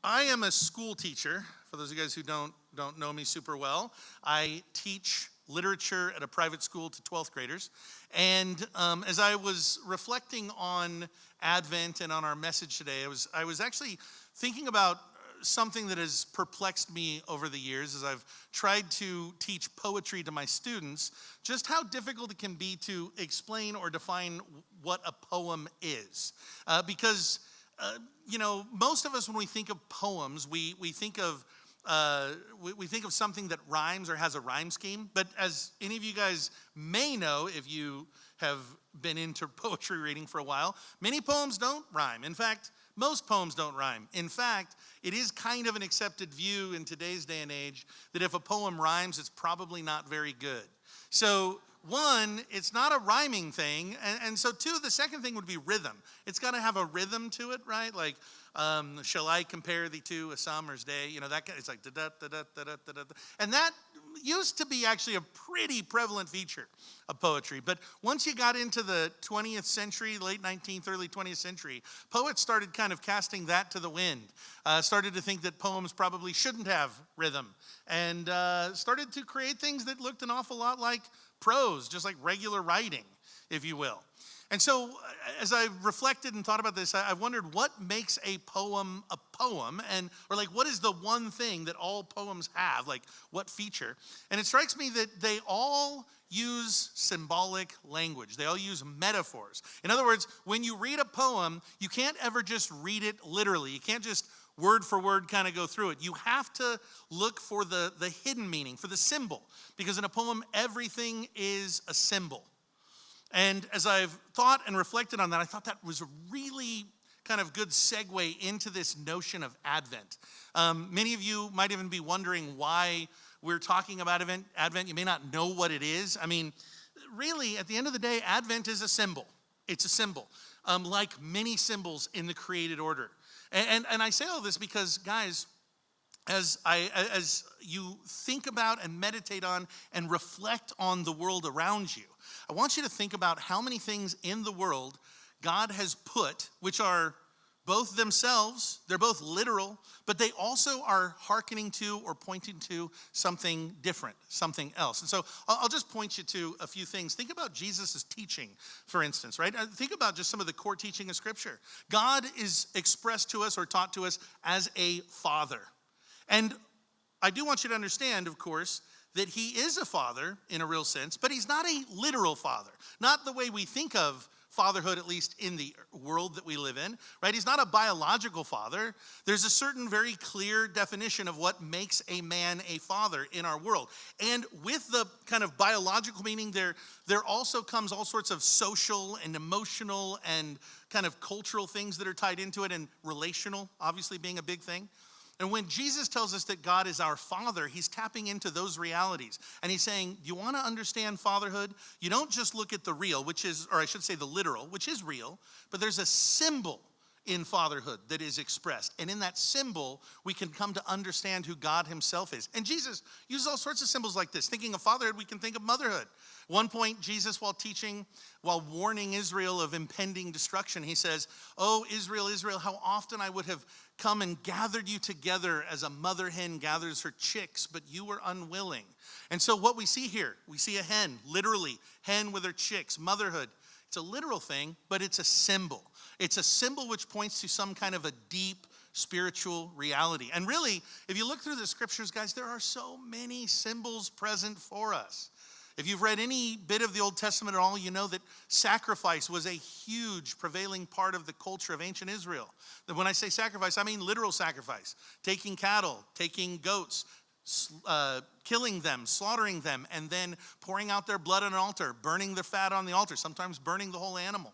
I am a school teacher. For those of you guys who don't know me super well, I teach literature at a private school to 12th graders. And as I was reflecting on Advent and on our message today, I was actually thinking about something that has perplexed me over the years as I've tried to teach poetry to my students, just how difficult it can be to explain or define what a poem is. Because most of us, when we think of poems, we think of something that rhymes or has a rhyme scheme. But as any of you guys may know, if you have been into poetry reading for a while, many poems don't rhyme. In fact, most poems don't rhyme. In fact, it is kind of an accepted view in today's day and age that if a poem rhymes, it's probably not very good. So one, it's not a rhyming thing. And so two, the second thing would be rhythm. It's got to have a rhythm to it, right? Like, shall I compare thee to a summer's day? You know, that kind, it's like da-da-da-da-da-da-da. And that used to be actually a pretty prevalent feature of poetry. But once you got into the 20th century, late 19th, early 20th century, poets started kind of casting that to the wind, started to think that poems probably shouldn't have rhythm, and started to create things that looked an awful lot like prose, just like regular writing, if you will. And so as I reflected and thought about this, I wondered what makes a poem, or like what is the one thing that all poems have, like what feature? And it strikes me that they all use symbolic language. They all use metaphors. In other words, when you read a poem, you can't ever just read it literally. You can't just word for word kind of go through it. You have to look for the hidden meaning, for the symbol, because in a poem, everything is a symbol. And as I've thought and reflected on that, I thought that was a really kind of good segue into this notion of Advent. Many of you might even be wondering why we're talking about Advent. You may not know what it is. I mean, really, at the end of the day, Advent is a symbol. It's a symbol, like many symbols in the created order. And I say all this because, guys, as you think about and meditate on and reflect on the world around you, I want you to think about how many things in the world God has put, which are both themselves, they're both literal, but they also are hearkening to or pointing to something different, something else. And so I'll just point you to a few things. Think about Jesus' teaching, for instance, right? Think about just some of the core teaching of Scripture. God is expressed to us or taught to us as a father. And I do want you to understand, of course, that he is a father in a real sense, but he's not a literal father. Not the way we think of fatherhood, at least in the world that we live in, right? He's not a biological father. There's a certain very clear definition of what makes a man a father in our world. And with the kind of biological meaning, there also comes all sorts of social and emotional and kind of cultural things that are tied into it, and relational, obviously, being a big thing. And when Jesus tells us that God is our Father, he's tapping into those realities. And he's saying, you want to understand fatherhood? You don't just look at the real, which is, or I should say the literal, which is real, but there's a symbol in fatherhood that is expressed. And in that symbol, we can come to understand who God himself is. And Jesus uses all sorts of symbols like this. Thinking of fatherhood, we can think of motherhood. One point, Jesus, while warning Israel of impending destruction, he says, "Oh, Israel, Israel, how often I would have come and gathered you together as a mother hen gathers her chicks, but you were unwilling." And so what we see here, we see a hen, literally, hen with her chicks, motherhood. It's a literal thing, but it's a symbol. It's a symbol which points to some kind of a deep spiritual reality. And really, if you look through the scriptures, guys, there are so many symbols present for us. If you've read any bit of the Old Testament at all, you know that sacrifice was a huge prevailing part of the culture of ancient Israel. When I say sacrifice, I mean literal sacrifice. Taking cattle, taking goats, killing them, slaughtering them, and then pouring out their blood on an altar, burning the fat on the altar, sometimes burning the whole animal.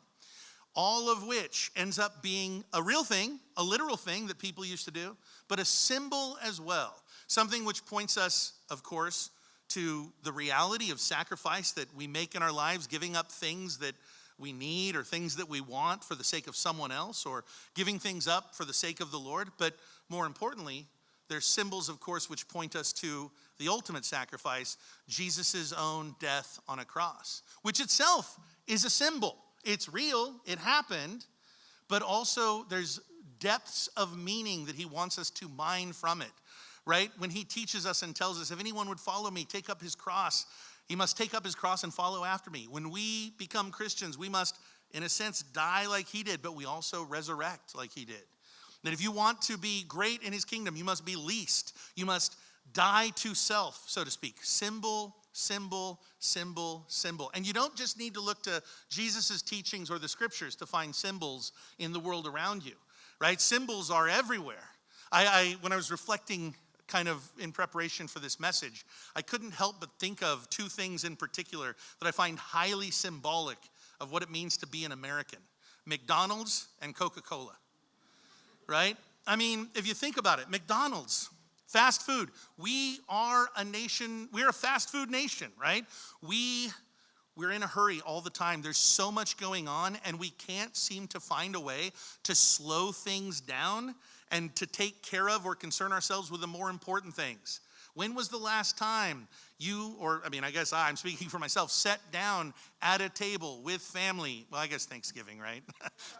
All of which ends up being a real thing, a literal thing that people used to do, but a symbol as well. Something which points us, of course, to the reality of sacrifice that we make in our lives, giving up things that we need or things that we want for the sake of someone else, or giving things up for the sake of the Lord. But more importantly, there's symbols, of course, which point us to the ultimate sacrifice, Jesus' own death on a cross, which itself is a symbol. It's real, it happened, but also there's depths of meaning that he wants us to mine from it, right? When he teaches us and tells us, if anyone would follow me, take up his cross. He must take up his cross and follow after me. When we become Christians, we must, in a sense, die like he did, but we also resurrect like he did. That if you want to be great in his kingdom, you must be least. You must die to self, so to speak. Symbol, symbol, symbol, symbol. And you don't just need to look to Jesus' teachings or the scriptures to find symbols in the world around you, right? Symbols are everywhere. When I was reflecting kind of in preparation for this message, I couldn't help but think of two things in particular that I find highly symbolic of what it means to be an American: McDonald's and Coca-Cola, right? I mean, if you think about it, McDonald's, fast food. We are a nation, we're a fast food nation, right? We're in a hurry all the time. There's so much going on, and we can't seem to find a way to slow things down and to take care of or concern ourselves with the more important things. When was the last time you, or I guess I'm speaking for myself, sat down at a table with family? Well, I guess Thanksgiving, right?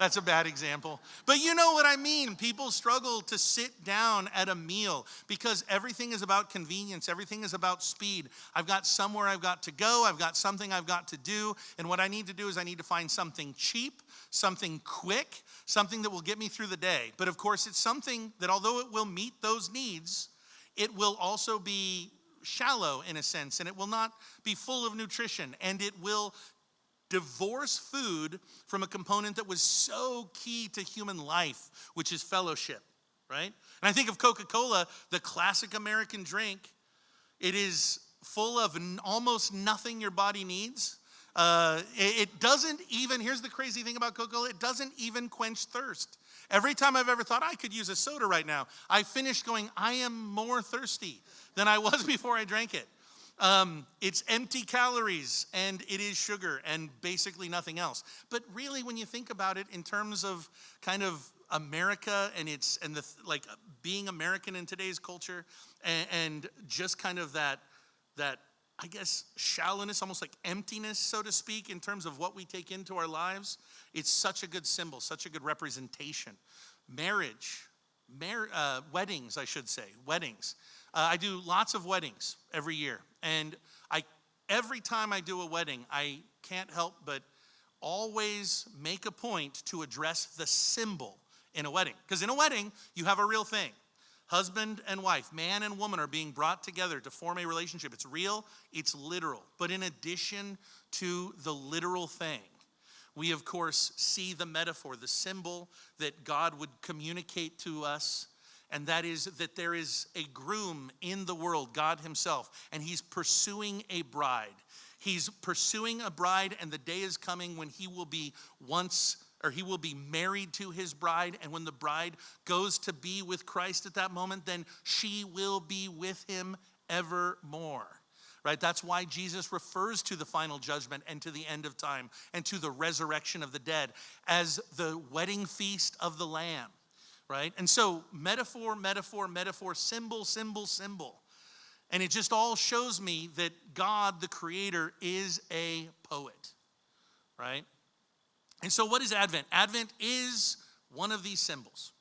That's a bad example. But you know what I mean. People struggle to sit down at a meal because everything is about convenience. Everything is about speed. I've got somewhere I've got to go. I've got something I've got to do. And what I need to do is I need to find something cheap, something quick, something that will get me through the day. But of course, it's something that, although it will meet those needs, it will also be shallow in a sense, and it will not be full of nutrition, and it will divorce food from a component that was so key to human life, which is fellowship, right? And I think of Coca-Cola, the classic American drink. It is full of almost nothing your body needs. It doesn't even, here's the crazy thing about Coca-Cola, it doesn't even quench thirst. Every time I've ever thought I could use a soda right now, I finished going, I am more thirsty than I was before I drank it. It's empty calories, and it is sugar, and basically nothing else. But really, when you think about it in terms of kind of America and being American in today's culture, and just kind of that I guess shallowness, almost like emptiness, so to speak, in terms of what we take into our lives, it's such a good symbol, such a good representation. Weddings, I should say, weddings. I do lots of weddings every year, and every time I do a wedding, I can't help but always make a point to address the symbol in a wedding. Because in a wedding, you have a real thing. Husband and wife, man and woman, are being brought together to form a relationship. It's real, it's literal. But in addition to the literal thing, we of course see the metaphor, the symbol that God would communicate to us, and that is that there is a groom in the world, God himself, and he's pursuing a bride. He's pursuing a bride, and the day is coming when he will be married to his bride, and when the bride goes to be with Christ at that moment, then she will be with him evermore. Right? That's why Jesus refers to the final judgment and to the end of time and to the resurrection of the dead as the wedding feast of the Lamb. Right? And so metaphor, metaphor, metaphor, symbol, symbol, symbol. And it just all shows me that God, the Creator, is a poet. Right? And so what is Advent? Advent is one of these symbols.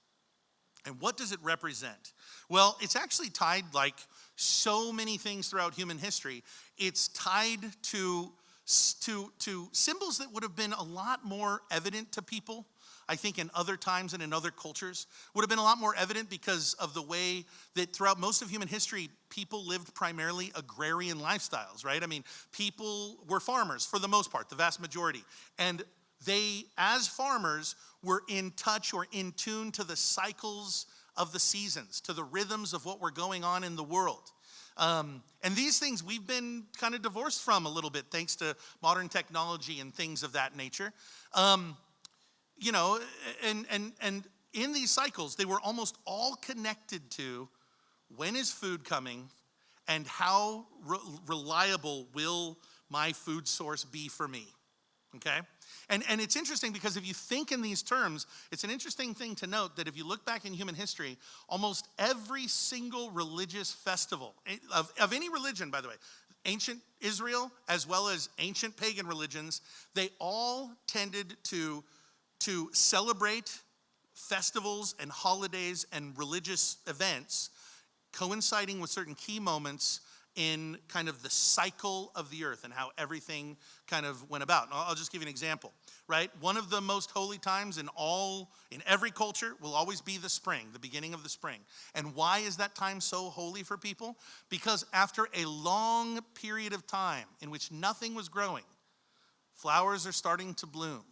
And what does it represent? Well, it's actually tied, like so many things throughout human history, it's tied to symbols that would have been a lot more evident to people, I think, in other times and in other cultures. Would have been a lot more evident because of the way that throughout most of human history, people lived primarily agrarian lifestyles, right? I mean, people were farmers for the most part, the vast majority. And they, as farmers, were in touch or in tune to the cycles of the seasons, to the rhythms of what were going on in the world. And these things we've been kind of divorced from a little bit, thanks to modern technology and things of that nature. And in these cycles, they were almost all connected to when is food coming and how reliable will my food source be for me, okay? And it's interesting because if you think in these terms, it's an interesting thing to note that if you look back in human history, almost every single religious festival, of any religion, by the way, ancient Israel as well as ancient pagan religions, they all tended to celebrate festivals and holidays and religious events coinciding with certain key moments in kind of the cycle of the earth and how everything kind of went about. And I'll just give you an example, right? One of the most holy times in every culture will always be the spring, the beginning of the spring. And why is that time so holy for people? Because after a long period of time in which nothing was growing, flowers are starting to bloom.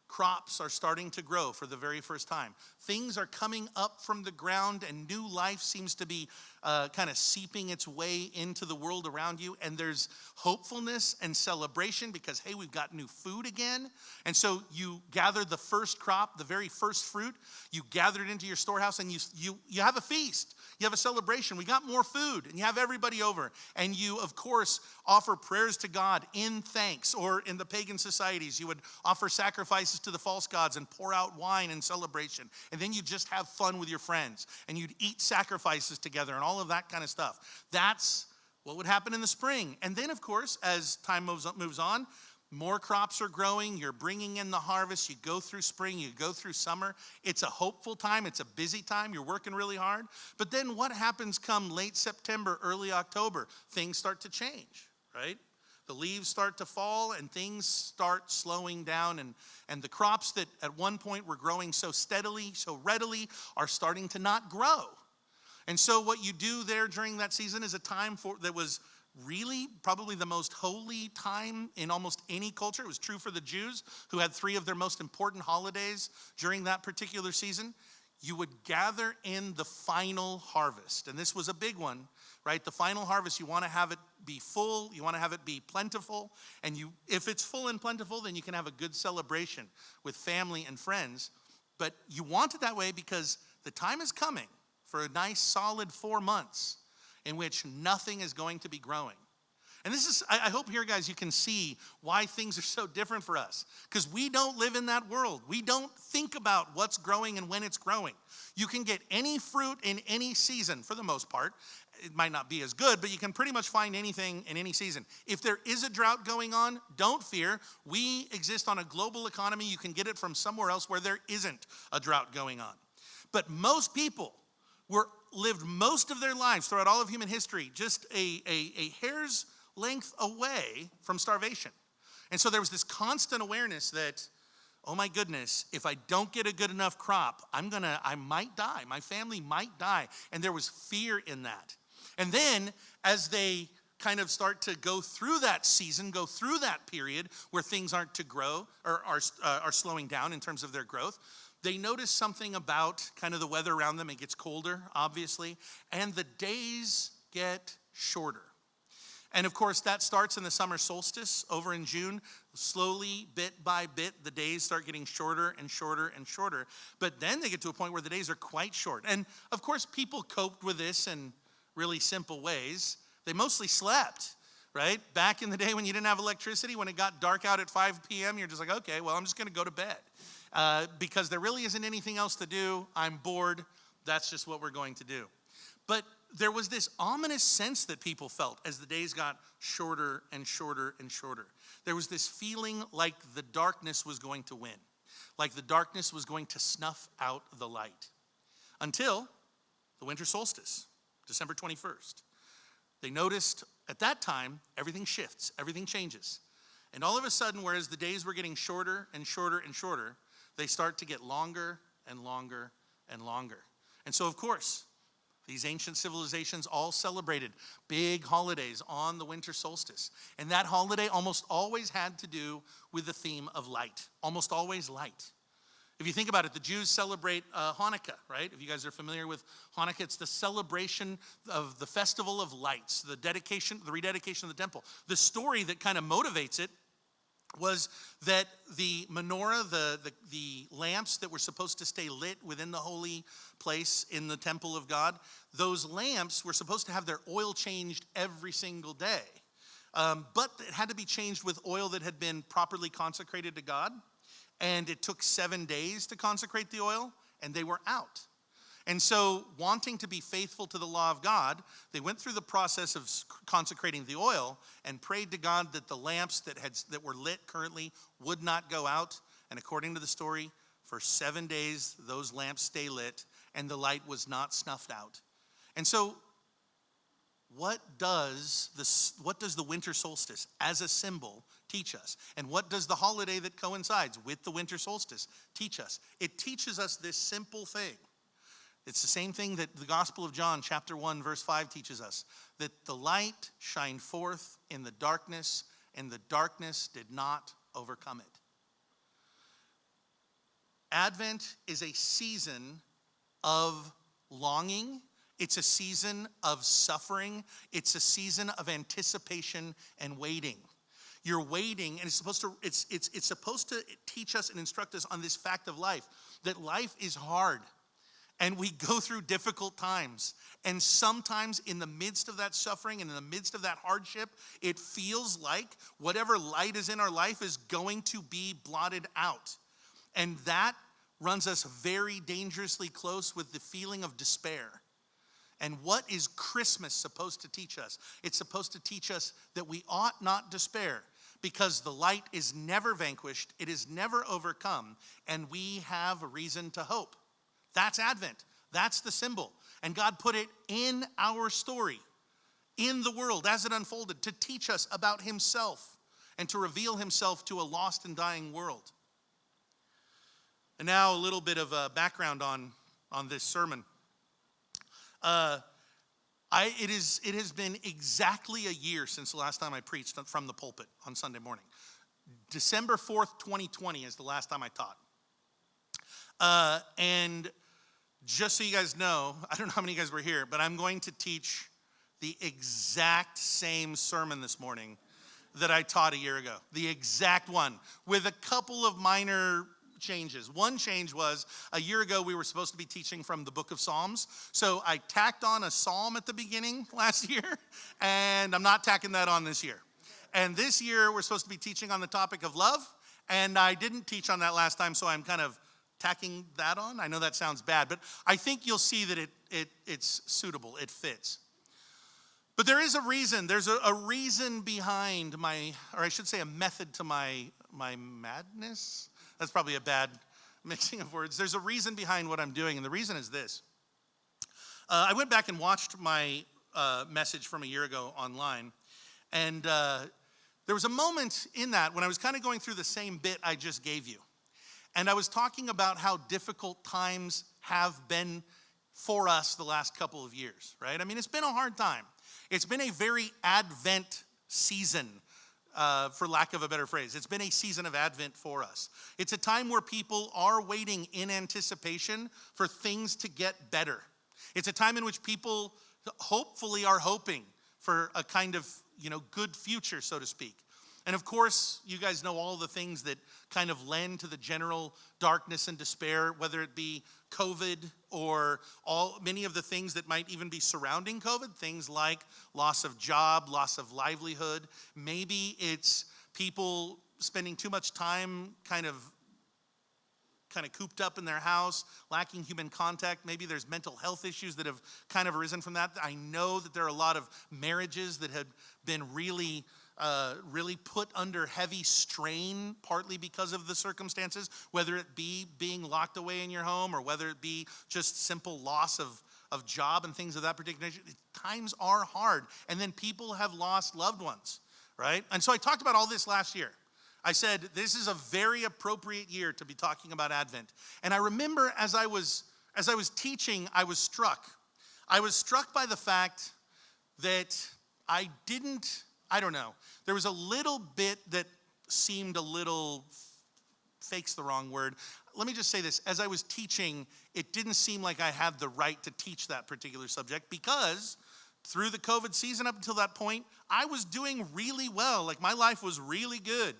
Crops are starting to grow for the very first time. Things are coming up from the ground and new life seems to be kind of seeping its way into the world around you. And there's hopefulness and celebration because, hey, we've got new food again. And so you gather the first crop, the very first fruit. You gather it into your storehouse and you have a feast. You have a celebration. We got more food and you have everybody over. And you, of course, offer prayers to God in thanks. Or in the pagan societies, you would offer sacrifices to the false gods and pour out wine in celebration. And then you just have fun with your friends. And you'd eat sacrifices together and all of that kind of stuff. That's what would happen in the spring. And then, of course, as time moves on, more crops are growing. You're bringing in the harvest. You go through spring. You go through summer. It's a hopeful time. It's a busy time. You're working really hard. But then what happens come late September, early October? Things start to change, right? The leaves start to fall and things start slowing down. And the crops that at one point were growing so steadily, so readily, are starting to not grow. And so what you do there during that season is a time that was really probably the most holy time in almost any culture. It was true for the Jews, who had 3 of their most important holidays during that particular season. You would gather in the final harvest. And this was a big one, right? The final harvest, you want to have it be full. You want to have it be plentiful. And if it's full and plentiful, then you can have a good celebration with family and friends. But you want it that way because the time is coming for a nice solid 4 months in which nothing is going to be growing. And this is, I hope here, guys, you can see why things are so different for us. Because we don't live in that world. We don't think about what's growing and when it's growing. You can get any fruit in any season, for the most part. It might not be as good, but you can pretty much find anything in any season. If there is a drought going on, don't fear. We exist on a global economy. You can get it from somewhere else where there isn't a drought going on. But most people lived most of their lives throughout all of human history just a hair's length away from starvation. And so there was this constant awareness that, oh my goodness, if I don't get a good enough crop, I might die. My family might die. And there was fear in that. And then as they kind of start to go through that season, go through that period where things aren't to grow or are slowing down in terms of their growth, they notice something about kind of the weather around them. It gets colder, obviously, and the days get shorter. And of course, that starts in the summer solstice over in June. Slowly, bit by bit, the days start getting shorter and shorter and shorter. But then they get to a point where the days are quite short. And of course, people coped with this in really simple ways. They mostly slept, right? Back in the day when you didn't have electricity, when it got dark out at 5 p.m., you're just like, okay, well, I'm just going to go to bed. Because there really isn't anything else to do. I'm bored. That's just what we're going to do. But there was this ominous sense that people felt as the days got shorter and shorter and shorter. There was this feeling like the darkness was going to win, like the darkness was going to snuff out the light. Until the winter solstice, December 21st. They noticed at that time, everything shifts, everything changes. And all of a sudden, whereas the days were getting shorter and shorter and shorter, they start to get longer and longer and longer. And so, of course, these ancient civilizations all celebrated big holidays on the winter solstice. And that holiday almost always had to do with the theme of light, almost always light. If you think about it, the Jews celebrate Hanukkah, right? If you guys are familiar with Hanukkah, it's the celebration of the festival of lights, the rededication of the temple. The story that kind of motivates it was that the menorah, the lamps that were supposed to stay lit within the holy place in the temple of God, those lamps were supposed to have their oil changed every single day. But it had to be changed with oil that had been properly consecrated to God. And it took 7 days to consecrate the oil, and they were out. And so, wanting to be faithful to the law of God, they went through the process of consecrating the oil and prayed to God that the lamps that were lit currently would not go out. And according to the story, For 7 days, those lamps stay lit, and the light was not snuffed out. And so, what does the winter solstice as a symbol teach us? And what does the holiday that coincides with the winter solstice teach us? It teaches us this simple thing. It's the same thing that the Gospel of John, chapter 1, verse 5 teaches us, that the light shined forth in the darkness, and the darkness did not overcome it. Advent is a season of longing. It's a season of suffering. It's a season of anticipation and waiting. You're waiting, and it's supposed to teach us and instruct us on this fact of life, that life is hard. And we go through difficult times. And sometimes in the midst of that suffering and in the midst of that hardship, it feels like whatever light is in our life is going to be blotted out. And that runs us very dangerously close with the feeling of despair. And what is Christmas supposed to teach us? It's supposed to teach us that we ought not despair, because the light is never vanquished, it is never overcome, and we have a reason to hope. That's Advent. That's the symbol. And God put it in our story, in the world as it unfolded, to teach us about himself and to reveal himself to a lost and dying world. And now a little bit of a background on this sermon. It has been exactly a year since the last time I preached from the pulpit on Sunday morning. December 4th, 2020 is the last time I taught. And just so you guys know, I don't know how many of you guys were here, but I'm going to teach the exact same sermon this morning that I taught a year ago. The exact one, with a couple of minor changes. One change was, a year ago we were supposed to be teaching from the book of Psalms. So I tacked on a psalm at the beginning last year, and I'm not tacking that on this year. And this year we're supposed to be teaching on the topic of love, and I didn't teach on that last time, so I'm kind of tacking that on. I know that sounds bad, but I think you'll see that it's suitable, it fits. But there is a reason. There's a reason behind a method to my madness. That's probably a bad mixing of words. There's a reason behind what I'm doing, and the reason is this. I went back and watched my message from a year ago online, and there was a moment in that when I was kind of going through the same bit I just gave you. And I was talking about how difficult times have been for us the last couple of years, right? I mean, it's been a hard time. It's been a very Advent season, for lack of a better phrase. It's been a season of Advent for us. It's a time where people are waiting in anticipation for things to get better. It's a time in which people hopefully are hoping for a kind of, good future, so to speak. And of course, you guys know all the things that kind of lend to the general darkness and despair, whether it be COVID or many of the things that might even be surrounding COVID, things like loss of job, loss of livelihood. Maybe it's people spending too much time kind of cooped up in their house, lacking human contact. Maybe there's mental health issues that have kind of arisen from that. I know that there are a lot of marriages that have been really put under heavy strain, partly because of the circumstances, whether it be being locked away in your home or whether it be just simple loss of job and things of that particular nature. Times are hard, and then people have lost loved ones, right? And so I talked about all this last year. I said, this is a very appropriate year to be talking about Advent. And I remember as I was teaching, I was struck. I was struck by the fact that there was a little bit that seemed a little, fake's the wrong word. Let me just say this. As I was teaching, it didn't seem like I had the right to teach that particular subject, because through the COVID season up until that point, I was doing really well. Like, my life was really good.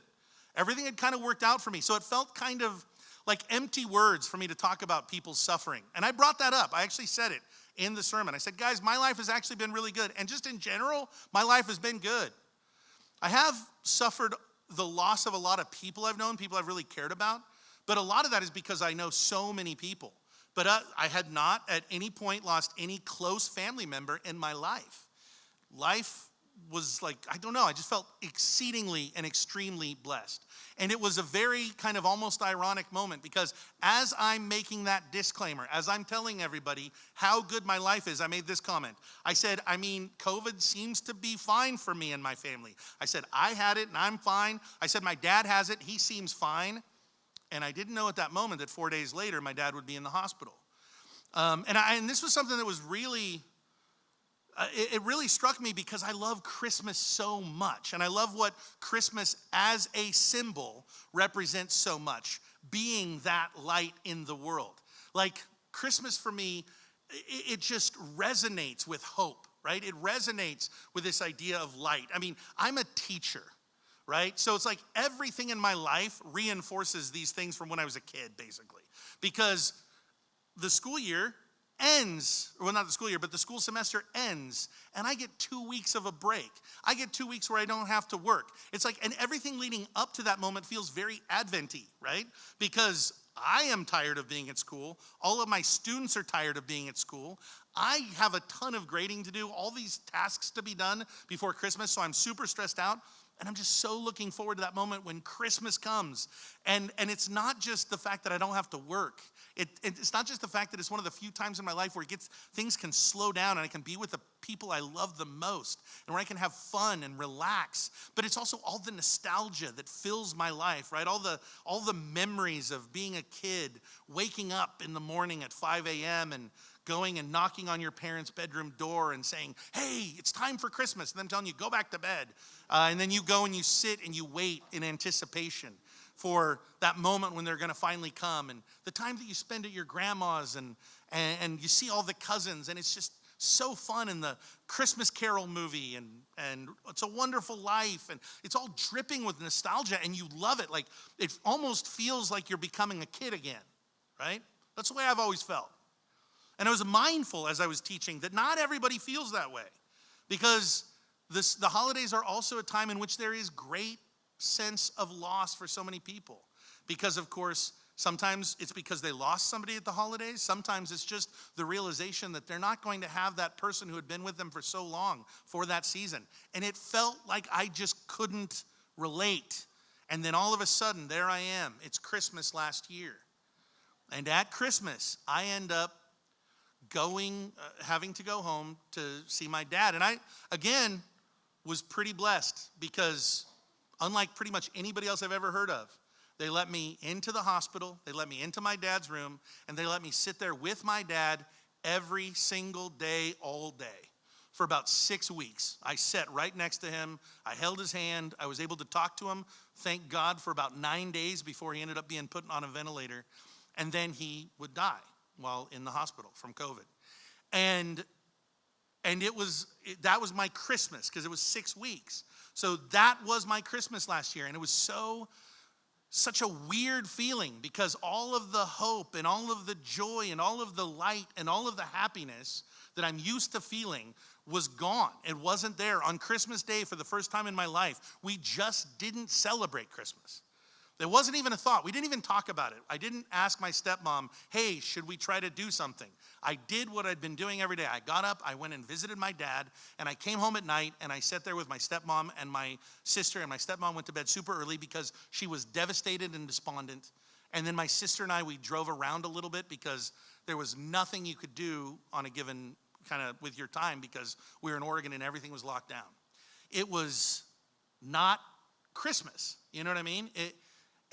Everything had kind of worked out for me. So it felt kind of like empty words for me to talk about people's suffering. And I brought that up. I actually said it in the sermon. I said, guys, my life has actually been really good. And just in general, my life has been good. I have suffered the loss of a lot of people I've known, people I've really cared about. But a lot of that is because I know so many people. But I had not at any point lost any close family member in my life. Life was like, I don't know, I just felt exceedingly and extremely blessed. And it was a very kind of almost ironic moment, because as I'm making that disclaimer, as I'm telling everybody how good my life is, I made this comment. I said, I mean, COVID seems to be fine for me and my family. I said, I had it and I'm fine. I said, my dad has it, he seems fine. And I didn't know at that moment that 4 days later, my dad would be in the hospital. And this was something that was really, it really struck me, because I love Christmas so much. And I love what Christmas as a symbol represents so much, being that light in the world. Like, Christmas for me, it just resonates with hope, right? It resonates with this idea of light. I mean, I'm a teacher, right? So it's like everything in my life reinforces these things from when I was a kid, basically. Because the school year ends, well, not the school year, but the school semester ends, and I get 2 weeks of a break. I get 2 weeks where I don't have to work. It's like, and everything leading up to that moment feels very Advent-y, right? Because I am tired of being at school. All of my students are tired of being at school. I have a ton of grading to do, all these tasks to be done before Christmas, so I'm super stressed out. And I'm just so looking forward to that moment when Christmas comes. And it's not just the fact that I don't have to work. It's not just the fact that it's one of the few times in my life where things can slow down and I can be with the people I love the most, and where I can have fun and relax. But it's also all the nostalgia that fills my life, right? All the memories of being a kid, waking up in the morning at 5 a.m. and going and knocking on your parents' bedroom door and saying, hey, it's time for Christmas. And them telling you, go back to bed. And then you go and you sit and you wait in anticipation for that moment when they're going to finally come. And the time that you spend at your grandma's, and you see all the cousins, and it's just so fun. In the Christmas Carol movie, and It's a Wonderful Life, and it's all dripping with nostalgia, and you love it. Like, it almost feels like you're becoming a kid again, right? That's the way I've always felt. And I was mindful as I was teaching that not everybody feels that way, because the holidays are also a time in which there is great sense of loss for so many people. Because, of course, sometimes it's because they lost somebody at the holidays. Sometimes it's just the realization that they're not going to have that person who had been with them for so long for that season. And it felt like I just couldn't relate. And then all of a sudden, there I am. It's Christmas last year. And at Christmas, I end up having to go home to see my dad. And I, again, was pretty blessed, because unlike pretty much anybody else I've ever heard of, they let me into the hospital, they let me into my dad's room, and they let me sit there with my dad every single day, all day, for about 6 weeks. I sat right next to him, I held his hand, I was able to talk to him, thank God, for about 9 days before he ended up being put on a ventilator, and then he would die while in the hospital from COVID. And that was my Christmas, because it was 6 weeks. So that was my Christmas last year, and it was such a weird feeling, because all of the hope and all of the joy and all of the light and all of the happiness that I'm used to feeling was gone. It wasn't there. On Christmas Day, for the first time in my life, we just didn't celebrate Christmas. There wasn't even a thought. We didn't even talk about it. I didn't ask my stepmom, hey, should we try to do something? I did what I'd been doing every day. I got up, I went and visited my dad, and I came home at night, and I sat there with my stepmom and my sister, and my stepmom went to bed super early because she was devastated and despondent. And then my sister and I, we drove around a little bit, because there was nothing you could do on a given kind of with your time, because we were in Oregon and everything was locked down. It was not Christmas, you know what I mean?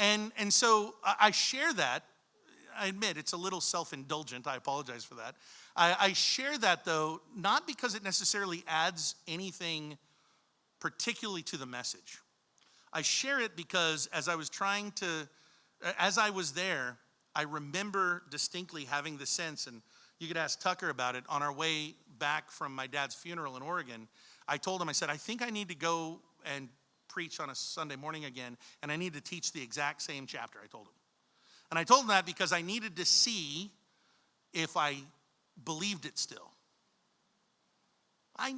And so I share that. I admit it's a little self-indulgent. I apologize for that. I share that, though, not because it necessarily adds anything particularly to the message. I share it because as I was there, I remember distinctly having the sense, and you could ask Tucker about it, on our way back from my dad's funeral in Oregon, I told him, I said, I think I need to go and preach on a Sunday morning again, and I need to teach the exact same chapter, I told him. And I told him that because I needed to see if I believed it still. I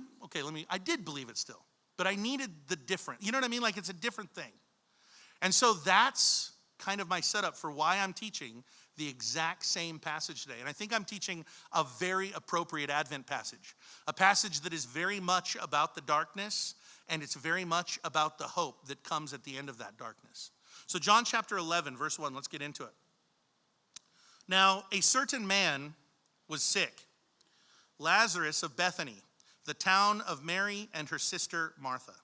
did believe it still, but I needed the different, you know what I mean? Like, it's a different thing. And so that's kind of my setup for why I'm teaching the exact same passage today. And I think I'm teaching a very appropriate Advent passage, a passage that is very much about the darkness, and it's very much about the hope that comes at the end of that darkness. So John chapter 11, verse 1, let's get into it. Now, a certain man was sick, Lazarus of Bethany, the town of Mary and her sister Martha.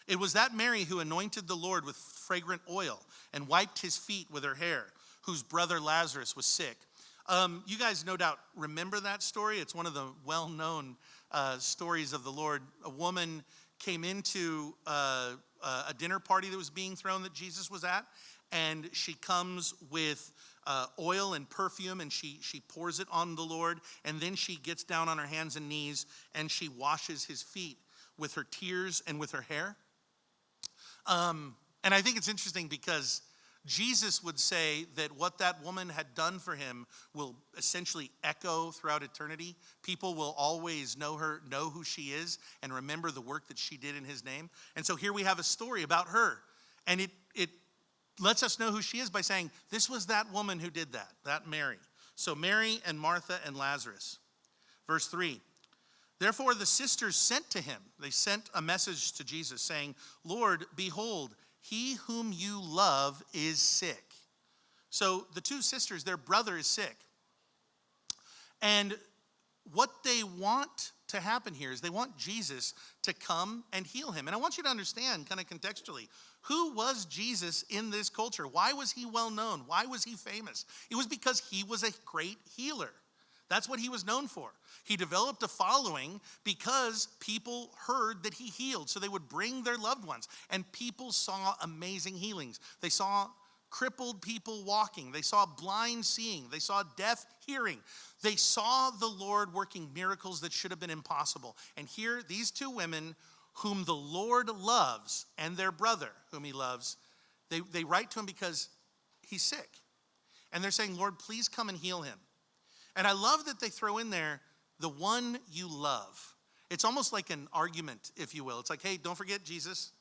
It was that Mary who anointed the Lord with fragrant oil and wiped his feet with her hair, whose brother Lazarus was sick. You guys no doubt remember that story. It's one of the well-known stories of the Lord. A woman came into a dinner party that was being thrown that Jesus was at, and she comes with oil and perfume, and she pours it on the Lord, and then she gets down on her hands and knees, and she washes his feet with her tears and with her hair. And I think it's interesting because Jesus would say that what that woman had done for him will essentially echo throughout eternity. People will always know her, know who she is, and remember the work that she did in his name. And so here we have a story about her. And it lets us know who she is by saying, this was that woman who did that Mary. So Mary and Martha and Lazarus. Verse 3. Therefore the sisters sent to him. They sent a message to Jesus saying, Lord, behold, he whom you love is sick. So the two sisters, their brother is sick. And what they want to happen here is they want Jesus to come and heal him. And I want you to understand kind of contextually, who was Jesus in this culture? Why was he well known? Why was he famous? It was because he was a great healer. That's what he was known for. He developed a following because people heard that he healed. So they would bring their loved ones, and people saw amazing healings. They saw crippled people walking. They saw blind seeing. They saw deaf hearing. They saw the Lord working miracles that should have been impossible. And here, these two women whom the Lord loves and their brother whom he loves, they write to him because he's sick. And they're saying, Lord, please come and heal him. And I love that they throw in there, the one you love. It's almost like an argument, if you will. It's like, hey, don't forget Jesus.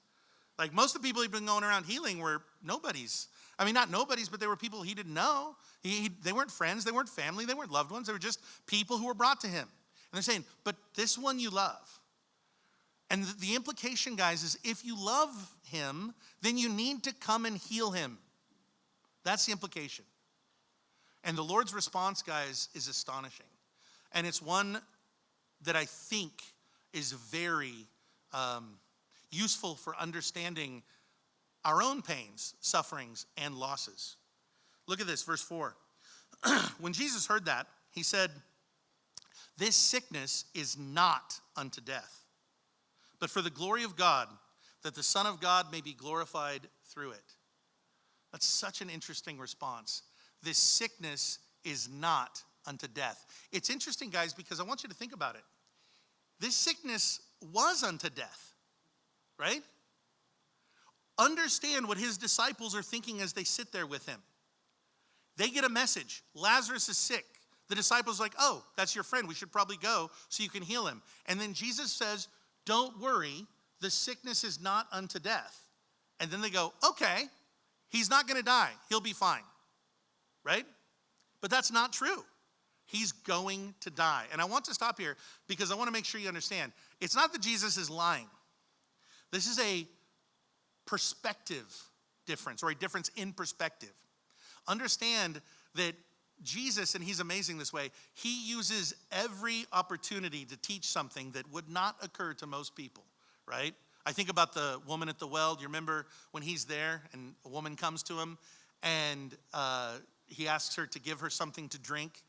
Like most of the people he'd been going around healing were nobodies. I mean, not nobodies, but they were people he didn't know. They weren't friends, they weren't family, they weren't loved ones. They were just people who were brought to him. And they're saying, but this one you love. And the implication, guys, is if you love him, then you need to come and heal him. That's the implication. And the Lord's response, guys, is astonishing. And it's one that I think is very useful for understanding our own pains, sufferings, and losses. Look at this, verse 4. When Jesus heard that, he said, this sickness is not unto death, but for the glory of God, that the Son of God may be glorified through it. That's such an interesting response. This sickness is not unto death. It's interesting, guys, because I want you to think about it. This sickness was unto death, right? Understand what his disciples are thinking as they sit there with him. They get a message. Lazarus is sick. The disciples are like, oh, that's your friend. We should probably go so you can heal him. And then Jesus says, don't worry, the sickness is not unto death. And then they go, okay, he's not going to die. He'll be fine. Right? But that's not true. He's going to die. And I want to stop here because I want to make sure you understand. It's not that Jesus is lying. This is a perspective difference, or a difference in perspective. Understand that Jesus, and he's amazing this way, he uses every opportunity to teach something that would not occur to most people, right? I think about the woman at the well. Do you remember when he's there and a woman comes to him and he asks her to give her something to drink.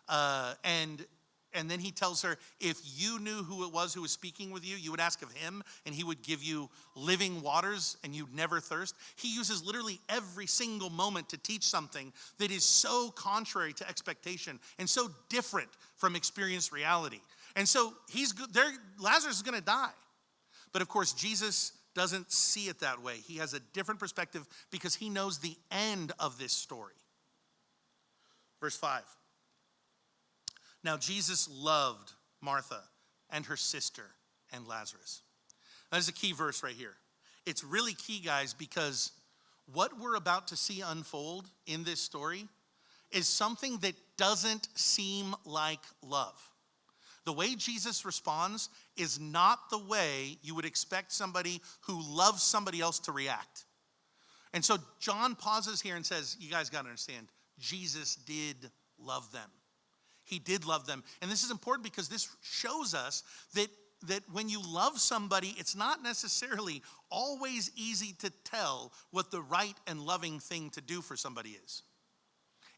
And then he tells her, if you knew who it was who was speaking with you, you would ask of him and he would give you living waters and you'd never thirst. He uses literally every single moment to teach something that is so contrary to expectation and so different from experienced reality. And so Lazarus is going to die. But of course, Jesus doesn't see it that way. He has a different perspective because he knows the end of this story. Verse 5. Now Jesus loved Martha and her sister and Lazarus. That is a key verse right here. It's really key, guys, because what we're about to see unfold in this story is something that doesn't seem like love. The way Jesus responds is not the way you would expect somebody who loves somebody else to react. And so John pauses here and says, you guys got to understand, Jesus did love them. He did love them. And this is important because this shows us that when you love somebody, it's not necessarily always easy to tell what the right and loving thing to do for somebody is.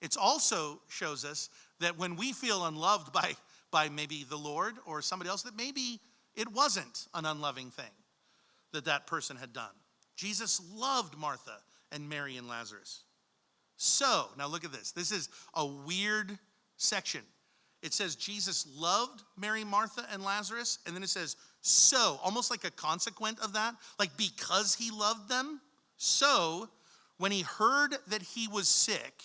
It also shows us that when we feel unloved by maybe the Lord or somebody else, that maybe it wasn't an unloving thing that person had done. Jesus loved Martha and Mary and Lazarus. So, now look at this. This is a weird section. It says Jesus loved Mary, Martha, and Lazarus, and then it says, so, almost like a consequent of that, like because he loved them. So, when he heard that he was sick,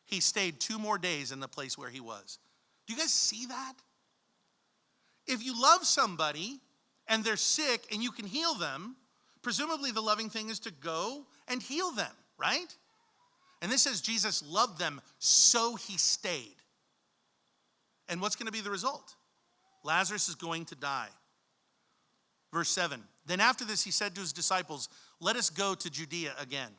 he stayed 2 more days in the place where he was. Do you guys see that? If you love somebody and they're sick and you can heal them, presumably the loving thing is to go and heal them, right? And this says Jesus loved them, so he stayed. And what's going to be the result? Lazarus is going to die. Verse 7, then after this he said to his disciples, let us go to Judea again.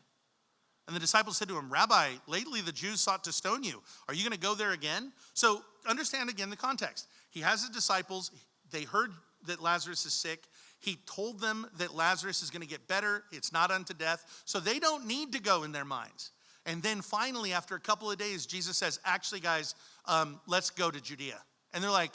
And the disciples said to him, Rabbi, lately the Jews sought to stone you. Are you going to go there again? So understand again the context. He has his disciples. They heard that Lazarus is sick. He told them that Lazarus is going to get better. It's not unto death. So they don't need to go in their minds. And then finally, after a couple of days, Jesus says, actually, guys, let's go to Judea. And they're like,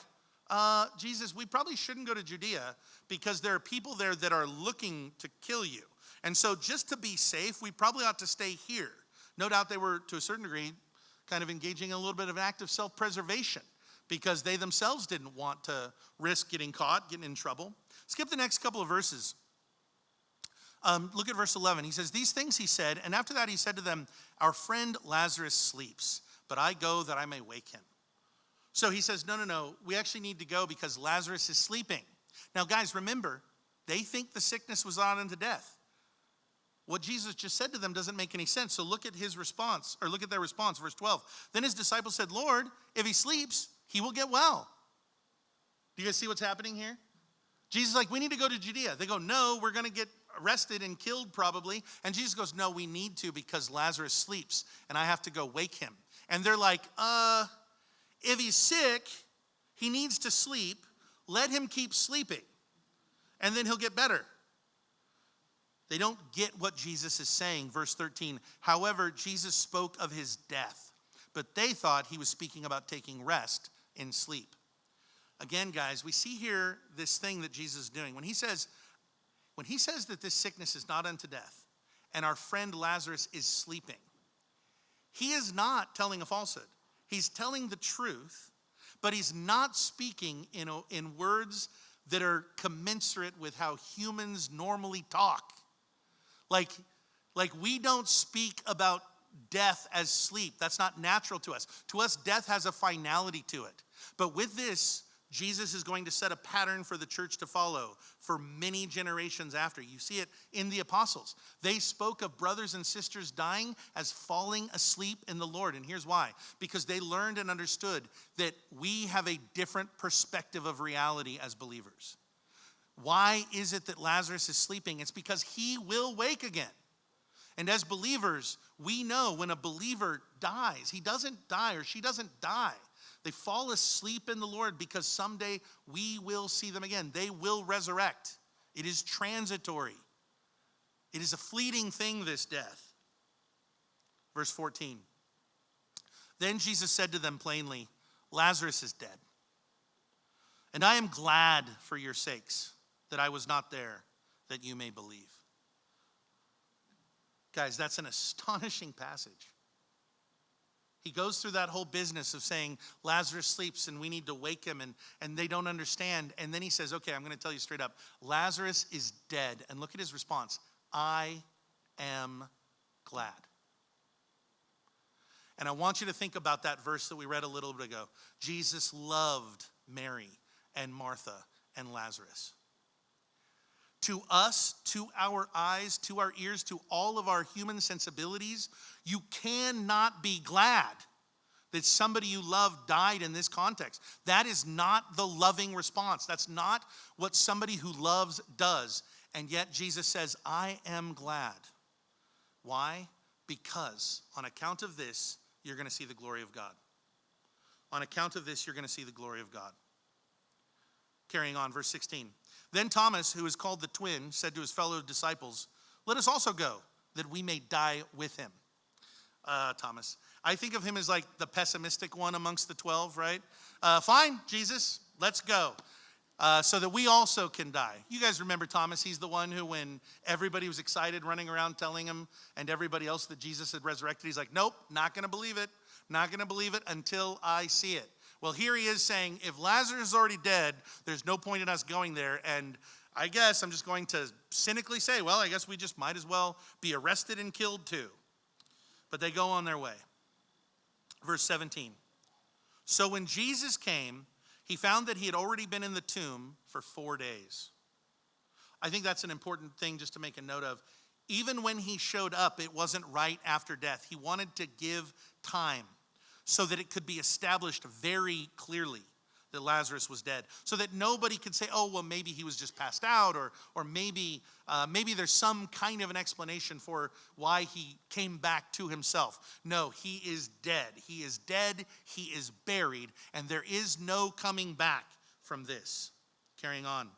Jesus, we probably shouldn't go to Judea because there are people there that are looking to kill you. And so just to be safe, we probably ought to stay here. No doubt they were, to a certain degree, kind of engaging in a little bit of an act of self-preservation because they themselves didn't want to risk getting caught, getting in trouble. Skip the next couple of verses. Look at verse 11. He says, these things he said, and after that he said to them, our friend Lazarus sleeps, but I go that I may wake him. So he says, no, we actually need to go because Lazarus is sleeping. Now, guys, remember, they think the sickness was not unto death. What Jesus just said to them doesn't make any sense. So look at his response, or look at their response, verse 12. Then his disciples said, Lord, if he sleeps, he will get well. Do you guys see what's happening here? Jesus is like, we need to go to Judea. They go, no, we're going to get arrested and killed probably. And Jesus goes, no, we need to because Lazarus sleeps and I have to go wake him. And they're like, if he's sick, he needs to sleep. Let him keep sleeping and then he'll get better. They don't get what Jesus is saying. Verse 13, however, Jesus spoke of his death, but they thought he was speaking about taking rest in sleep. Again, guys, we see here this thing that Jesus is doing. When he says that this sickness is not unto death and our friend Lazarus is sleeping, he is not telling a falsehood. He's telling the truth, but he's not speaking in words that are commensurate with how humans normally talk. Like we don't speak about death as sleep. That's not natural to us. To us, death has a finality to it. But with this, Jesus is going to set a pattern for the church to follow for many generations after. You see it in the apostles. They spoke of brothers and sisters dying as falling asleep in the Lord. And here's why. Because they learned and understood that we have a different perspective of reality as believers. Why is it that Lazarus is sleeping? It's because he will wake again. And as believers, we know when a believer dies, he doesn't die or she doesn't die. They fall asleep in the Lord because someday we will see them again. They will resurrect. It is transitory. It is a fleeting thing, this death. Verse 14. Then Jesus said to them plainly, Lazarus is dead. And I am glad for your sakes that I was not there, that you may believe. Guys, that's an astonishing passage. He goes through that whole business of saying Lazarus sleeps and we need to wake him and they don't understand. And then he says, okay, I'm going to tell you straight up. Lazarus is dead. And look at his response. I am glad. And I want you to think about that verse that we read a little bit ago. Jesus loved Mary and Martha and Lazarus. To us, to our eyes, to our ears, to all of our human sensibilities, you cannot be glad that somebody you love died in this context. That is not the loving response. That's not what somebody who loves does. And yet Jesus says, I am glad. Why? Because on account of this, you're going to see the glory of God. On account of this, you're going to see the glory of God. Carrying on, verse 16. Then Thomas, who is called the twin, said to his fellow disciples, let us also go, that we may die with him. Thomas. I think of him as like the pessimistic one amongst the 12, right? Fine, Jesus, let's go. So that we also can die. You guys remember Thomas? He's the one who, when everybody was excited, running around telling him and everybody else that Jesus had resurrected, he's like, nope, not going to believe it. Not going to believe it until I see it. Well, here he is saying, if Lazarus is already dead, there's no point in us going there. And I guess I'm just going to cynically say, well, I guess we just might as well be arrested and killed too. But they go on their way. Verse 17. So when Jesus came, he found that he had already been in the tomb for 4 days. I think that's an important thing just to make a note of. Even when he showed up, it wasn't right after death. He wanted to give time so that it could be established very clearly that Lazarus was dead. So that nobody could say, oh, well, maybe he was just passed out, or maybe there's some kind of an explanation for why he came back to himself. No, he is dead. He is dead. He is buried. And there is no coming back from this. Carrying on.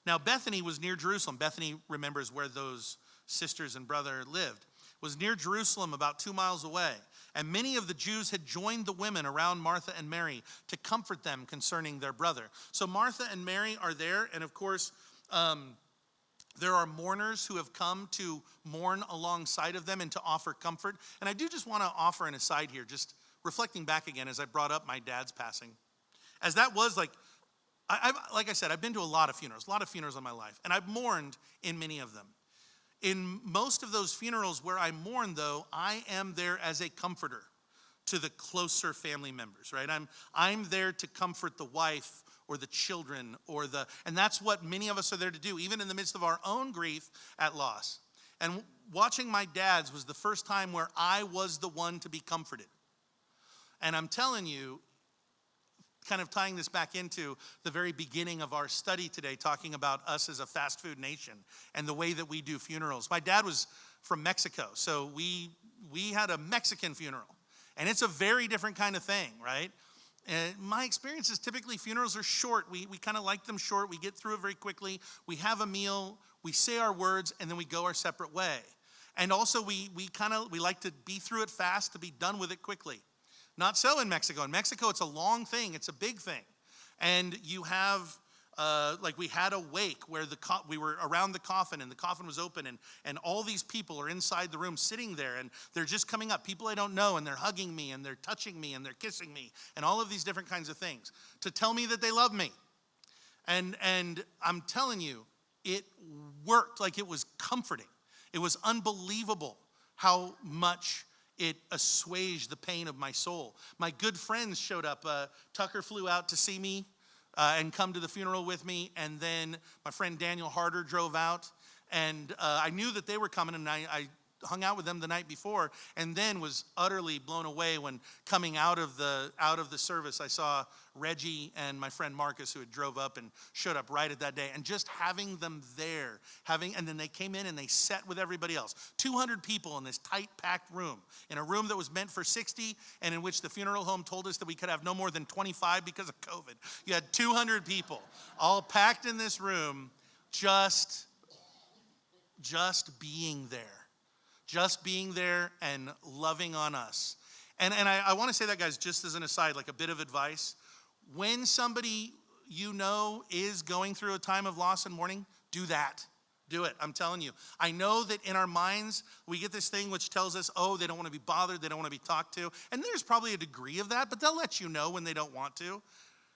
Now, Bethany was near Jerusalem. Bethany remembers where those sisters and brother lived. Was near Jerusalem, about 2 miles away. And many of the Jews had joined the women around Martha and Mary to comfort them concerning their brother. So Martha and Mary are there, and of course, there are mourners who have come to mourn alongside of them and to offer comfort. And I do just want to offer an aside here, just reflecting back again as I brought up my dad's passing. As that was like I said, I've been to a lot of funerals in my life, and I've mourned in many of them. In most of those funerals where I mourn, though, I am there as a comforter to the closer family members, right? I'm there to comfort the wife or the children and that's what many of us are there to do, even in the midst of our own grief at loss. And watching my dad's was the first time where I was the one to be comforted. And I'm telling you, kind of tying this back into the very beginning of our study today, talking about us as a fast food nation and the way that we do funerals. My dad was from Mexico, so we had a Mexican funeral, and it's a very different kind of thing, right? And my experience is typically funerals are short. We kind of like them short. We get through it very quickly. We have a meal, we say our words, and then we go our separate way. And also we like to be through it fast, to be done with it quickly. Not so in Mexico. In Mexico, it's a long thing. It's a big thing. And you have, we had a wake where we were around the coffin, and the coffin was open, and all these people are inside the room sitting there, and they're just coming up, people I don't know, and they're hugging me, and they're touching me, and they're kissing me, and all of these different kinds of things to tell me that they love me. And I'm telling you, it worked. Like, it was comforting. It was unbelievable how much it assuaged the pain of my soul. My good friends showed up. Tucker flew out to see me and come to the funeral with me. And then my friend Daniel Harder drove out. And I knew that they were coming, and I hung out with them the night before, and then was utterly blown away when coming out of the service, I saw Reggie and my friend Marcus, who had drove up and showed up right at that day, and just having them there, and then they came in and they sat with everybody else. 200 people in this tight, packed room, in a room that was meant for 60, and in which the funeral home told us that we could have no more than 25 because of COVID. You had 200 people all packed in this room, just being there. Just being there and loving on us. And I want to say that, guys, just as an aside, like a bit of advice. When somebody you know is going through a time of loss and mourning, do that. Do it. I'm telling you. I know that in our minds, we get this thing which tells us, oh, they don't want to be bothered. They don't want to be talked to. And there's probably a degree of that, but they'll let you know when they don't want to.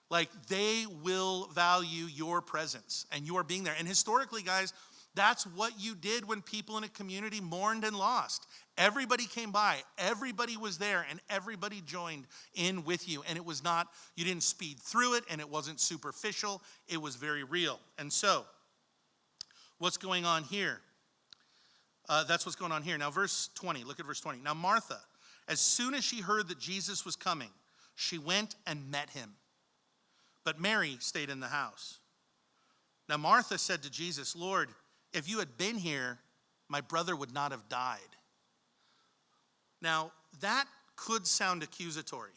Like, they will value your presence and your being there. And historically, guys, that's what you did when people in a community mourned and lost. Everybody came by, everybody was there, and everybody joined in with you. And it was not, you didn't speed through it, and it wasn't superficial. It was very real. And so, what's going on here? That's what's going on here. Now, verse 20, look at verse 20. Now, Martha As soon as she heard that Jesus was coming, she went and met him. But Mary stayed in the house. Now Martha said to Jesus, Lord, if you had been here, my brother would not have died. Now, that could sound accusatory.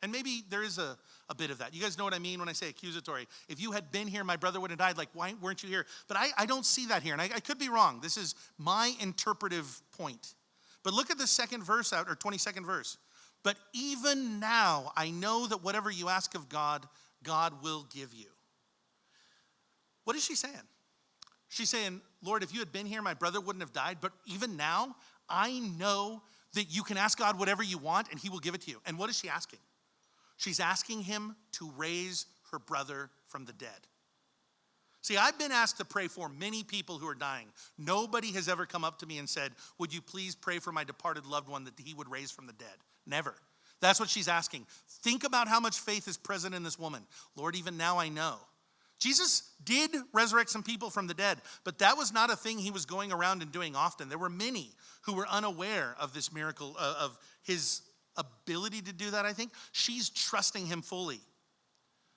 And maybe there is a bit of that. You guys know what I mean when I say accusatory. If you had been here, my brother would have died. Like, why weren't you here? But I don't see that here. And I could be wrong. This is my interpretive point. But look at the second verse out, or 22nd verse. But even now, I know that whatever you ask of God, God will give you. What is she saying? She's saying, Lord, if you had been here, my brother wouldn't have died. But even now, I know that you can ask God whatever you want and he will give it to you. And what is she asking? She's asking him to raise her brother from the dead. See, I've been asked to pray for many people who are dying. Nobody has ever come up to me and said, would you please pray for my departed loved one that he would raise from the dead? Never. That's what she's asking. Think about how much faith is present in this woman. Lord, even now I know. Jesus did resurrect some people from the dead, but that was not a thing he was going around and doing often. There were many who were unaware of this miracle, of his ability to do that, I think. She's trusting him fully.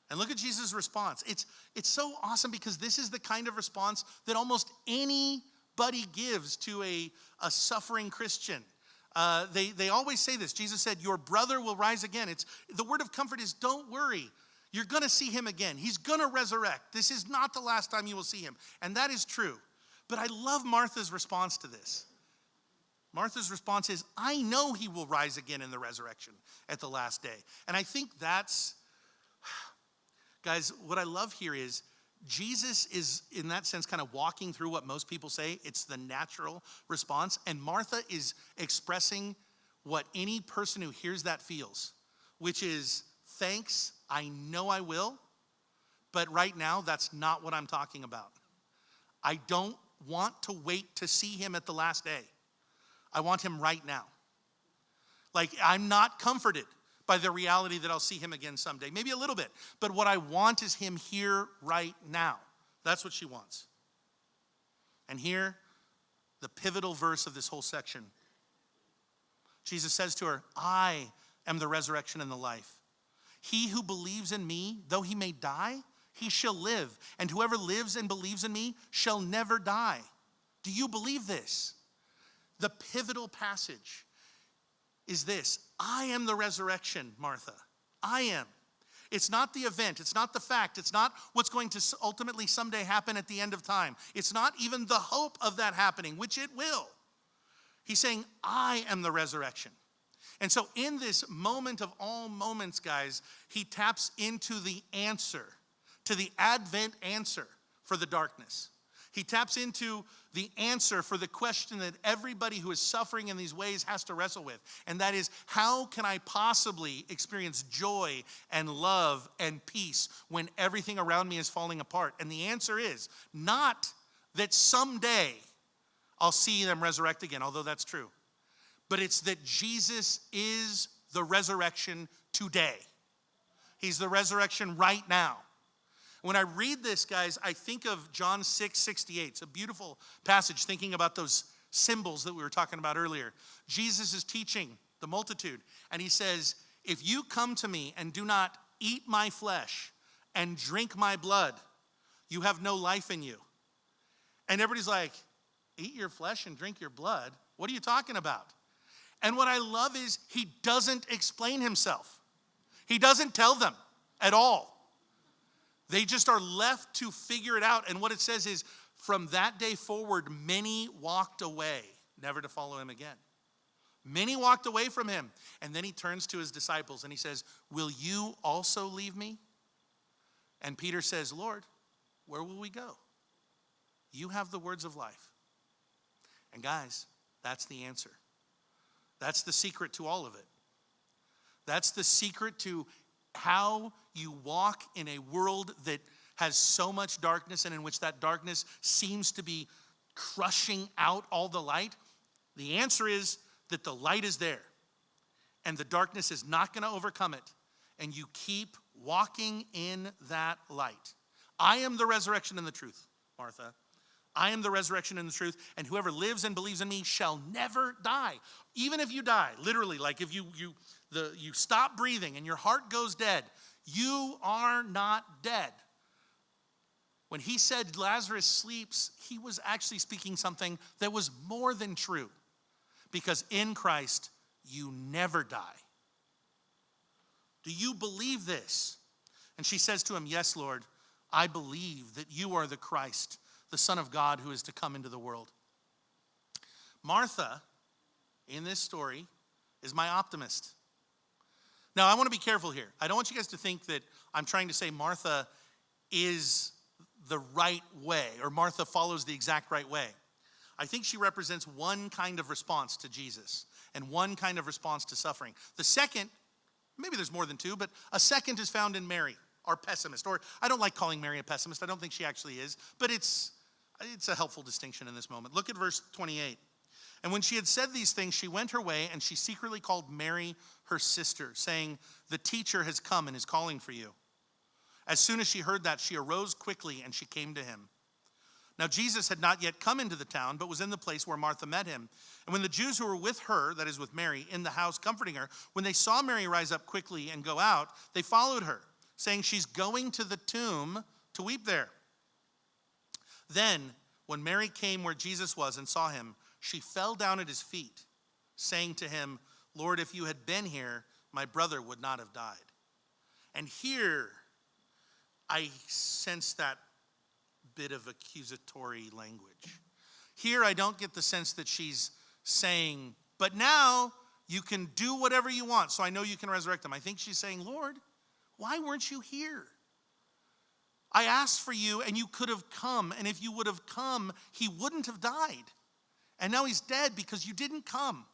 And look at Jesus' response. It's so awesome because this is the kind of response that almost anybody gives to a suffering Christian. They always say this. Jesus said, your brother will rise again. The word of comfort is, don't worry. You're going to see him again. He's going to resurrect. This is not the last time you will see him. And that is true. But I love Martha's response to this. Martha's response is, I know he will rise again in the resurrection at the last day. And I think that's, guys, what I love here is Jesus is, in that sense, kind of walking through what most people say. It's the natural response. And Martha is expressing what any person who hears that feels, which is, thanks, I know I will, but right now, that's not what I'm talking about. I don't want to wait to see him at the last day. I want him right now. Like, I'm not comforted by the reality that I'll see him again someday. Maybe a little bit. But what I want is him here right now. That's what she wants. And here, the pivotal verse of this whole section. Jesus says to her, I am the resurrection and the life. He who believes in me, though he may die, he shall live. And whoever lives and believes in me shall never die. Do you believe this? The pivotal passage is this. I am the resurrection, Martha. I am. It's not the event. It's not the fact. It's not what's going to ultimately someday happen at the end of time. It's not even the hope of that happening, which it will. He's saying, I am the resurrection. And so in this moment of all moments, guys, he taps into the answer, to the Advent answer for the darkness. He taps into the answer for the question that everybody who is suffering in these ways has to wrestle with. And that is, how can I possibly experience joy and love and peace when everything around me is falling apart? And the answer is not that someday I'll see them resurrect again, although that's true. But it's that Jesus is the resurrection today. He's the resurrection right now. When I read this, guys, I think of John 6:68. It's a beautiful passage thinking about those symbols that we were talking about earlier. Jesus is teaching the multitude, and he says, if you come to me and do not eat my flesh and drink my blood, you have no life in you. And everybody's like, eat your flesh and drink your blood? What are you talking about? And what I love is he doesn't explain himself. He doesn't tell them at all. They just are left to figure it out. And what it says is, from that day forward, many walked away, never to follow him again. Many walked away from him. And then he turns to his disciples and he says, will you also leave me? And Peter says, Lord, where will we go? You have the words of life. And guys, that's the answer. That's the secret to all of it. That's the secret to how you walk in a world that has so much darkness and in which that darkness seems to be crushing out all the light. The answer is that the light is there and the darkness is not going to overcome it. And you keep walking in that light. I am the resurrection and the truth, Martha. I am the resurrection and the truth, and whoever lives and believes in me shall never die. Even if you die, literally, like if you stop breathing and your heart goes dead, you are not dead. When he said Lazarus sleeps, he was actually speaking something that was more than true. Because in Christ, you never die. Do you believe this? And she says to him, yes, Lord, I believe that you are the Christ, the Son of God who is to come into the world. Martha, in this story, is my optimist. Now, I want to be careful here. I don't want you guys to think that I'm trying to say Martha is the right way, or Martha follows the exact right way. I think she represents one kind of response to Jesus and one kind of response to suffering. The second, maybe there's more than two, but a second is found in Mary, our pessimist. Or I don't like calling Mary a pessimist. I don't think she actually is, but it's a helpful distinction in this moment. Look at verse 28. And when she had said these things, she went her way, and she secretly called Mary, her sister, saying, the teacher has come and is calling for you. As soon as she heard that, she arose quickly, and she came to him. Now Jesus had not yet come into the town, but was in the place where Martha met him. And when the Jews who were with her, that is with Mary, in the house comforting her, when they saw Mary rise up quickly and go out, they followed her, saying, she's going to the tomb to weep there. Then, when Mary came where Jesus was and saw him, she fell down at his feet, saying to him, Lord, if you had been here, my brother would not have died. And here, I sense that bit of accusatory language. Here, I don't get the sense that she's saying, but now you can do whatever you want, so I know you can resurrect them. I think she's saying, Lord, why weren't you here? I asked for you, and you could have come, and if you would have come, he wouldn't have died. And now he's dead because you didn't come.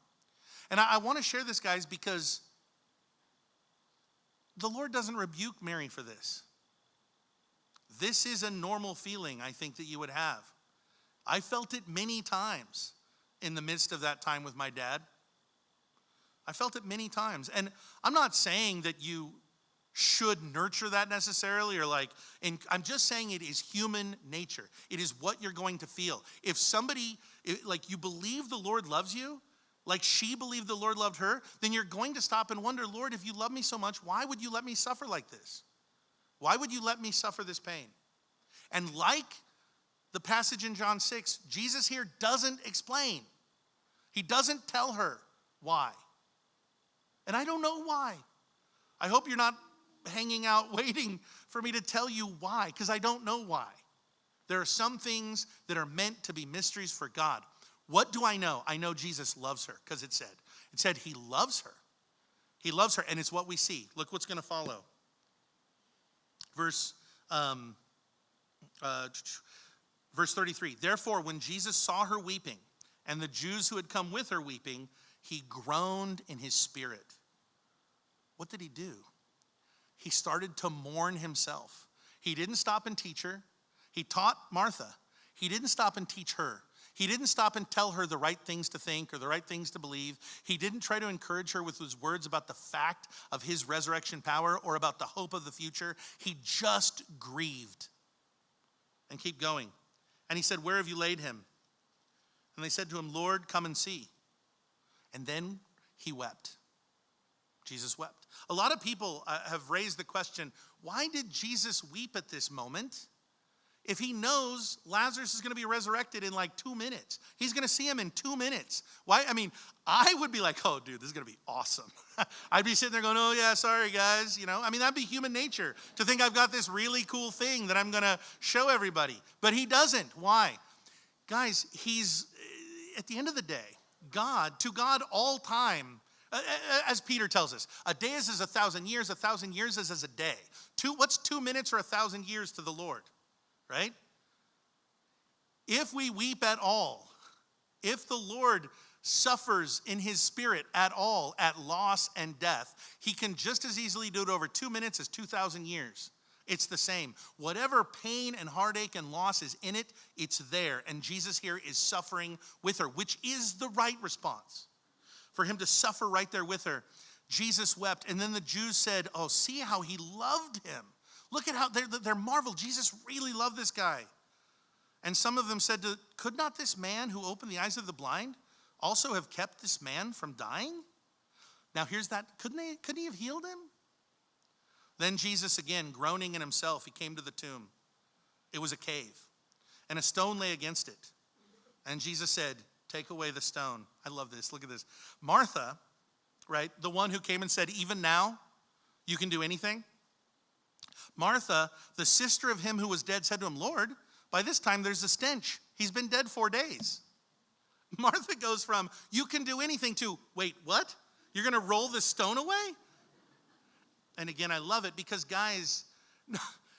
And I want to share this, guys, because the Lord doesn't rebuke Mary for this. This is a normal feeling, I think, that you would have. I felt it many times in the midst of that time with my dad. I felt it many times. And I'm not saying that you should nurture that necessarily, or I'm just saying it is human nature. It is what you're going to feel. If somebody, like you believe the Lord loves you, like she believed the Lord loved her, then you're going to stop and wonder, Lord, if you love me so much, why would you let me suffer like this? Why would you let me suffer this pain? And like the passage in John 6, Jesus here doesn't explain. He doesn't tell her why. And I don't know why. I hope you're not hanging out waiting for me to tell you why, because I don't know why. There are some things that are meant to be mysteries for God. What do I know? I know Jesus loves her, because it said he loves her. He loves her, and it's what we see. Look what's going to follow. Verse 33. Therefore, when Jesus saw her weeping, and the Jews who had come with her weeping, he groaned in his spirit. What did he do? He started to mourn himself. He didn't stop and teach her. He taught Martha. He didn't stop and teach her. He didn't stop and tell her the right things to think or the right things to believe. He didn't try to encourage her with his words about the fact of his resurrection power or about the hope of the future. He just grieved. And keep going. And he said, where have you laid him? And they said to him, Lord, come and see. And then he wept. Jesus wept. A lot of people have raised the question, why did Jesus weep at this moment if he knows Lazarus is going to be resurrected in like 2 minutes? He's going to see him in 2 minutes. Why? I mean, I would be like, oh, dude, this is going to be awesome. I'd be sitting there going, oh, yeah, sorry, guys. That'd be human nature to think I've got this really cool thing that I'm going to show everybody. But he doesn't. Why? Guys, he's, at the end of the day, to God, all time, as Peter tells us, a day is as 1,000 years is as a day. What's 2 minutes or 1,000 years to the Lord, right? If we weep at all, if the Lord suffers in his spirit at all, at loss and death, he can just as easily do it over 2 minutes as 2,000 years. It's the same. Whatever pain and heartache and loss is in it, it's there. And Jesus here is suffering with her, which is the right response. For him to suffer right there with her. Jesus wept. And then the Jews said, oh, see how he loved him. Look at how they're marveled. Jesus really loved this guy. And some of them said, could not this man who opened the eyes of the blind also have kept this man from dying? Now here's that, couldn't he have healed him? Then Jesus, again, groaning in himself, he came to the tomb. It was a cave, and a stone lay against it. And Jesus said, take away the stone. I love this, look at this. Martha, right, the one who came and said, even now, you can do anything. Martha, the sister of him who was dead, said to him, Lord, by this time there's a stench. He's been dead 4 days. Martha goes from, you can do anything, to, wait, what? You're going to roll this stone away? And again, I love it because, guys,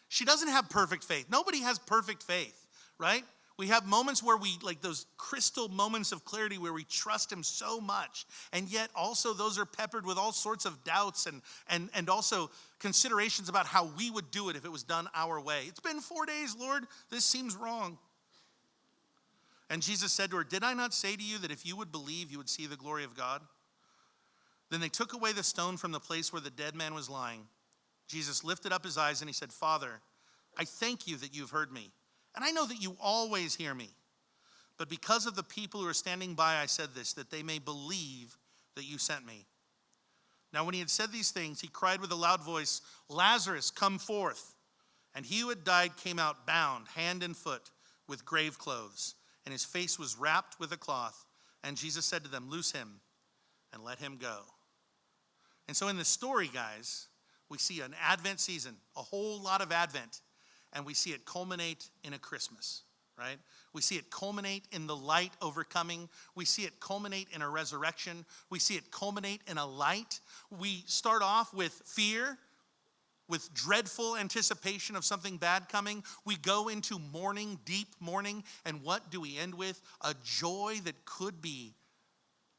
she doesn't have perfect faith. Nobody has perfect faith, right? We have moments where we, like those crystal moments of clarity where we trust him so much. And yet also those are peppered with all sorts of doubts and also considerations about how we would do it if it was done our way. It's been 4 days, Lord. This seems wrong. And Jesus said to her, did I not say to you that if you would believe, you would see the glory of God? Then they took away the stone from the place where the dead man was lying. Jesus lifted up his eyes and he said, Father, I thank you that you've heard me. And I know that you always hear me. But because of the people who are standing by, I said this, that they may believe that you sent me. Now when he had said these things, he cried with a loud voice, Lazarus, come forth. And he who had died came out bound, hand and foot, with grave clothes. And his face was wrapped with a cloth. And Jesus said to them, loose him and let him go. And so in the story, guys, we see an Advent season, a whole lot of Advent, and we see it culminate in a Christmas, right? We see it culminate in the light overcoming. We see it culminate in a resurrection. We see it culminate in a light. We start off with fear, with dreadful anticipation of something bad coming. We go into mourning, deep mourning, and what do we end with? A joy that could be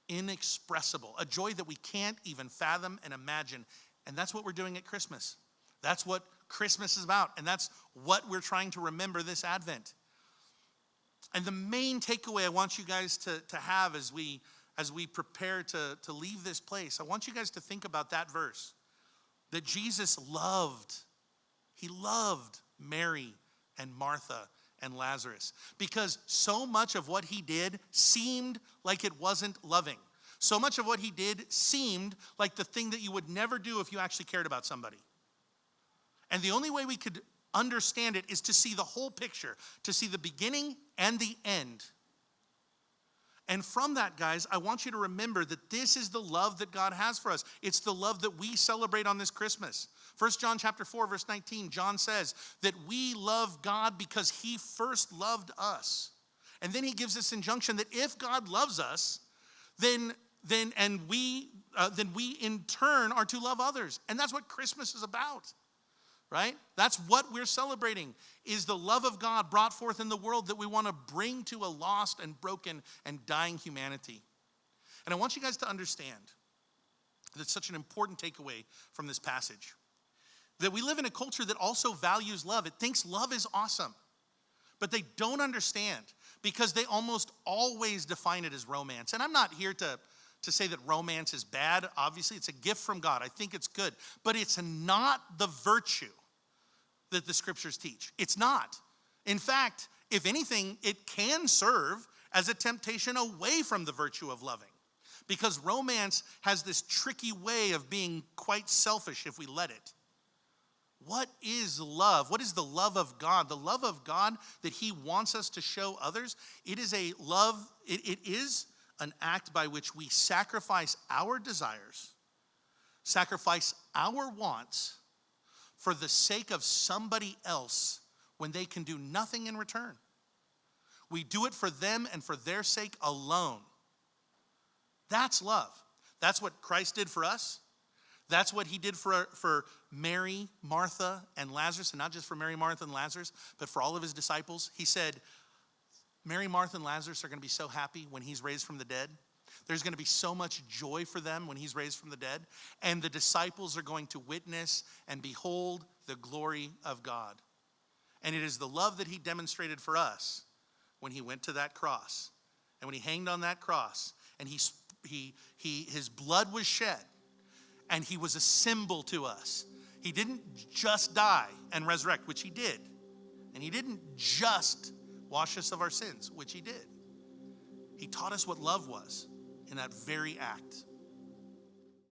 inexpressible, a joy that we can't even fathom and imagine. And that's what we're doing at Christmas. That's what Christmas is about, and that's what we're trying to remember this Advent. And the main takeaway I want you guys to have as we prepare to leave this place, I want you guys to think about that verse, that Jesus loved. He loved Mary and Martha and Lazarus, because so much of what he did seemed like it wasn't loving. So much of what he did seemed like the thing that you would never do if you actually cared about somebody. And the only way we could understand it is to see the whole picture, to see the beginning and the end. And from that, guys, I want you to remember that this is the love that God has for us. It's the love that we celebrate on this Christmas. 1 John chapter 4, verse 19, John says that we love God because he first loved us. And then he gives this injunction that if God loves us, then we in turn are to love others. And that's what Christmas is about, right? That's what we're celebrating, is the love of God brought forth in the world that we want to bring to a lost and broken and dying humanity. And I want you guys to understand that it's such an important takeaway from this passage, that we live in a culture that also values love. It thinks love is awesome, but they don't understand because they almost always define it as romance. And I'm not here to say that romance is bad. Obviously, it's a gift from God. I think it's good, but it's not the virtue that the scriptures teach. It's not. In fact, if anything, it can serve as a temptation away from the virtue of loving, because romance has this tricky way of being quite selfish if we let it. What is love? What is the love of God? The love of God that he wants us to show others. It is a love, it is an act by which we sacrifice our desires, sacrifice our wants for the sake of somebody else when they can do nothing in return. We do it for them and for their sake alone. That's love. That's what Christ did for us. That's what he did for Mary, Martha, and Lazarus, and not just for Mary, Martha, and Lazarus, but for all of his disciples. He said, Mary, Martha, and Lazarus are going to be so happy when he's raised from the dead. There's going to be so much joy for them when he's raised from the dead. And the disciples are going to witness and behold the glory of God. And it is the love that he demonstrated for us when he went to that cross. And when he hanged on that cross, and his blood was shed, and he was a symbol to us. He didn't just die and resurrect, which he did. And he didn't just wash us of our sins, which he did. He taught us what love was in that very act.